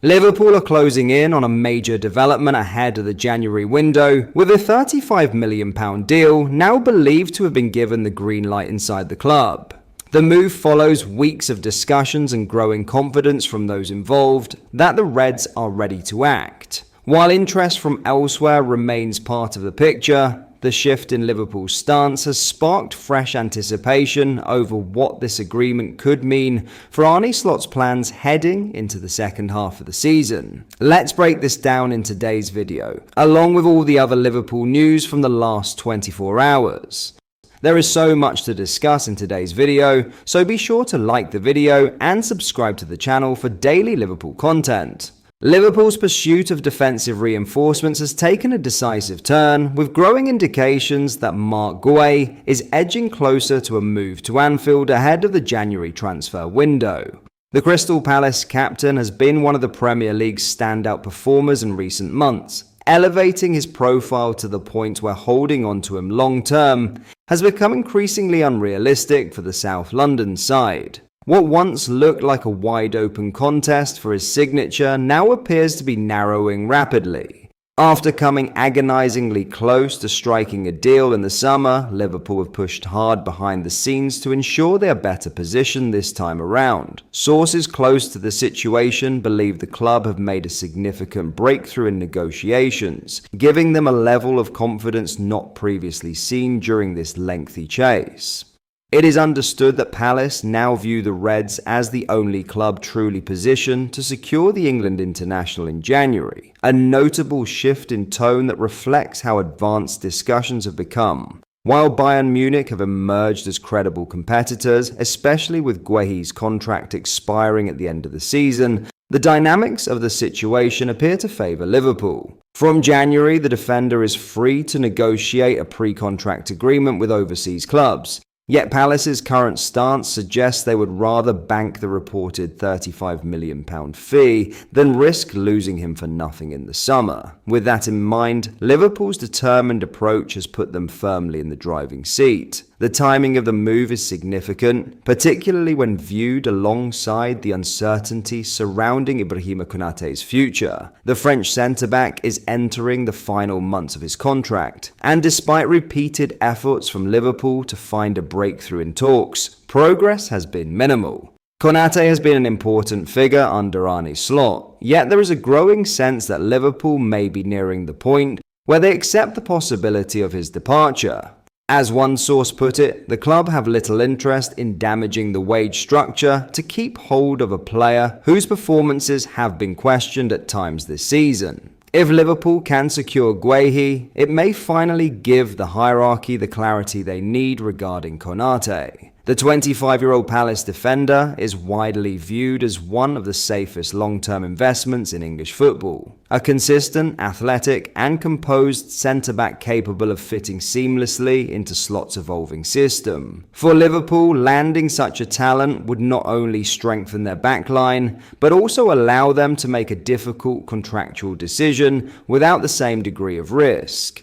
Liverpool are closing in on a major development ahead of the January window, with a £35 million deal now believed to have been given the green light inside the club. The move follows weeks of discussions and growing confidence from those involved that the Reds are ready to act. While interest from elsewhere remains part of the picture, the shift in Liverpool's stance has sparked fresh anticipation over what this agreement could mean for Arne Slot's plans heading into the second half of the season. Let's break this down in today's video, along with all the other Liverpool news from the last 24 hours. There is so much to discuss in today's video, so be sure to like the video and subscribe to the channel for daily Liverpool content. Liverpool's pursuit of defensive reinforcements has taken a decisive turn, with growing indications that Marc Guéhi is edging closer to a move to Anfield ahead of the January transfer window. The Crystal Palace captain has been one of the Premier League's standout performers in recent months, elevating his profile to the point where holding on to him long-term has become increasingly unrealistic for the South London side. What once looked like a wide-open contest for his signature now appears to be narrowing rapidly. After coming agonizingly close to striking a deal in the summer, Liverpool have pushed hard behind the scenes to ensure they are better positioned this time around. Sources close to the situation believe the club have made a significant breakthrough in negotiations, giving them a level of confidence not previously seen during this lengthy chase. It is understood that Palace now view the Reds as the only club truly positioned to secure the England international in January, a notable shift in tone that reflects how advanced discussions have become. While Bayern Munich have emerged as credible competitors, especially with Guéhi's contract expiring at the end of the season, the dynamics of the situation appear to favour Liverpool. From January, the defender is free to negotiate a pre-contract agreement with overseas clubs. Yet Palace's current stance suggests they would rather bank the reported £35 million fee than risk losing him for nothing in the summer. With that in mind, Liverpool's determined approach has put them firmly in the driving seat. The timing of the move is significant, particularly when viewed alongside the uncertainty surrounding Ibrahima Konate's future. The French centre-back is entering the final months of his contract, and despite repeated efforts from Liverpool to find a breakthrough in talks, progress has been minimal. Konate has been an important figure under Arne Slot, yet there is a growing sense that Liverpool may be nearing the point where they accept the possibility of his departure. As one source put it, the club have little interest in damaging the wage structure to keep hold of a player whose performances have been questioned at times this season. If Liverpool can secure Guéhi, it may finally give the hierarchy the clarity they need regarding Konate. The 25-year-old Palace defender is widely viewed as one of the safest long-term investments in English football. A consistent, athletic, and composed centre-back capable of fitting seamlessly into Slot's evolving system. For Liverpool, landing such a talent would not only strengthen their backline, but also allow them to make a difficult contractual decision without the same degree of risk.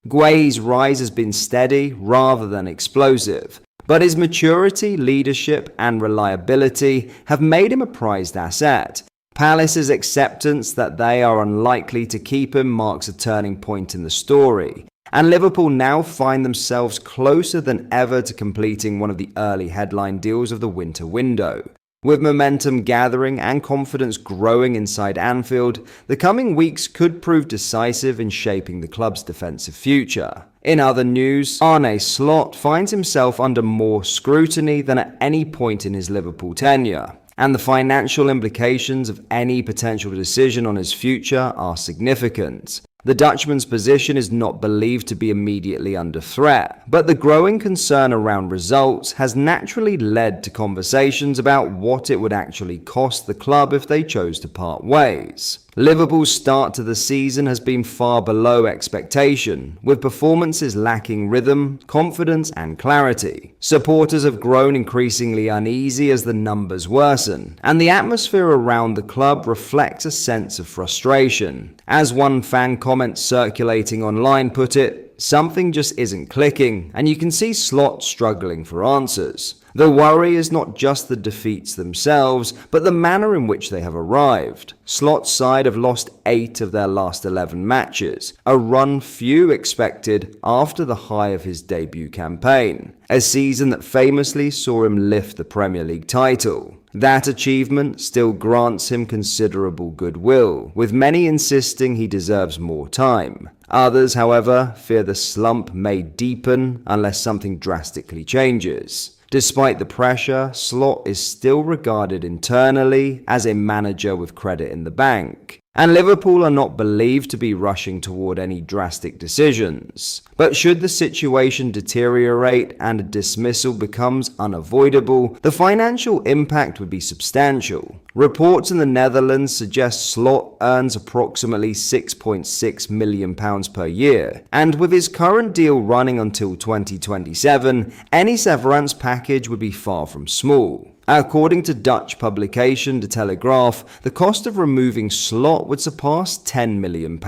Guéhi's rise has been steady rather than explosive, but his maturity, leadership, and reliability have made him a prized asset. Palace's acceptance that they are unlikely to keep him marks a turning point in the story, and Liverpool now find themselves closer than ever to completing one of the early headline deals of the winter window. With momentum gathering and confidence growing inside Anfield, the coming weeks could prove decisive in shaping the club's defensive future. In other news, Arne Slot finds himself under more scrutiny than at any point in his Liverpool tenure, and the financial implications of any potential decision on his future are significant. The Dutchman's position is not believed to be immediately under threat, but the growing concern around results has naturally led to conversations about what it would actually cost the club if they chose to part ways. Liverpool's start to the season has been far below expectation, with performances lacking rhythm, confidence, and clarity. Supporters have grown increasingly uneasy as the numbers worsen, and the atmosphere around the club reflects a sense of frustration. As one fan comment circulating online put it, Something just isn't clicking, and you can see Slot struggling for answers. The worry is not just the defeats themselves, but the manner in which they have arrived. Slot's side have lost 8 of their last 11 matches, a run few expected after the high of his debut campaign, a season that famously saw him lift the Premier League title. That achievement still grants him considerable goodwill, with many insisting he deserves more time. Others, however, fear the slump may deepen unless something drastically changes. Despite the pressure, Slot is still regarded internally as a manager with credit in the bank, and Liverpool are not believed to be rushing toward any drastic decisions. But should the situation deteriorate and a dismissal becomes unavoidable, the financial impact would be substantial. Reports in the Netherlands suggest Slot earns approximately £6.6 million per year, and with his current deal running until 2027, any severance package would be far from small. According to Dutch publication De Telegraaf, the cost of removing Slot would surpass £10 million,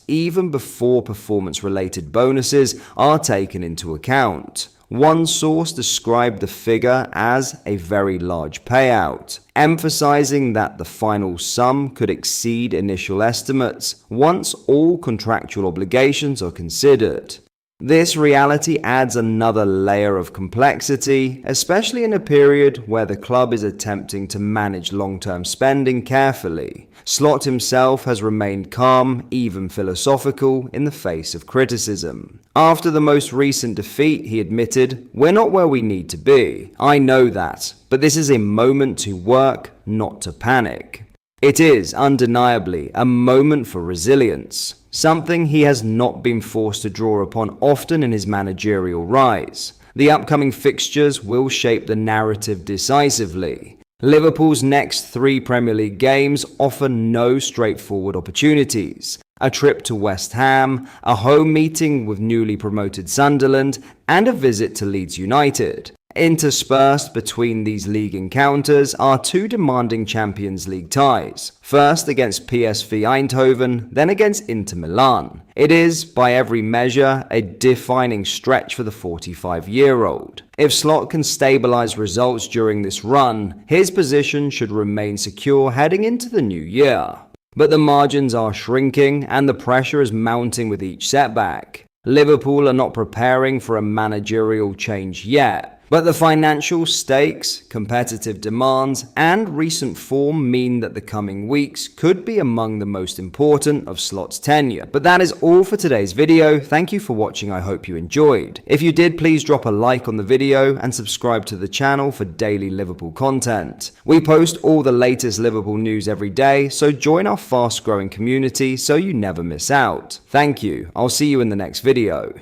even before performance-related bonuses are taken into account. One source described the figure as a very large payout, emphasizing that the final sum could exceed initial estimates once all contractual obligations are considered. This reality adds another layer of complexity, especially in a period where the club is attempting to manage long-term spending carefully. Slot himself has remained calm, even philosophical, in the face of criticism. After the most recent defeat, he admitted, "We're not where we need to be. I know that, but this is a moment to work, not to panic." It is undeniably a moment for resilience, something he has not been forced to draw upon often in his managerial rise. The upcoming fixtures will shape the narrative decisively. Liverpool's next 3 Premier League games offer no straightforward opportunities. A trip to West Ham, a home meeting with newly promoted Sunderland, and a visit to Leeds United. Interspersed between these league encounters are 2 demanding Champions League ties, first against PSV Eindhoven, then against Inter Milan. It is, by every measure, a defining stretch for the 45-year-old. If Slot can stabilize results during this run, his position should remain secure heading into the new year. But the margins are shrinking and the pressure is mounting with each setback. Liverpool are not preparing for a managerial change yet. But the financial stakes, competitive demands, and recent form mean that the coming weeks could be among the most important of Slot's tenure. But that is all for today's video. Thank you for watching. I hope you enjoyed. If you did, please drop a like on the video and subscribe to the channel for daily Liverpool content. We post all the latest Liverpool news every day, so join our fast-growing community so you never miss out. Thank you. I'll see you in the next video.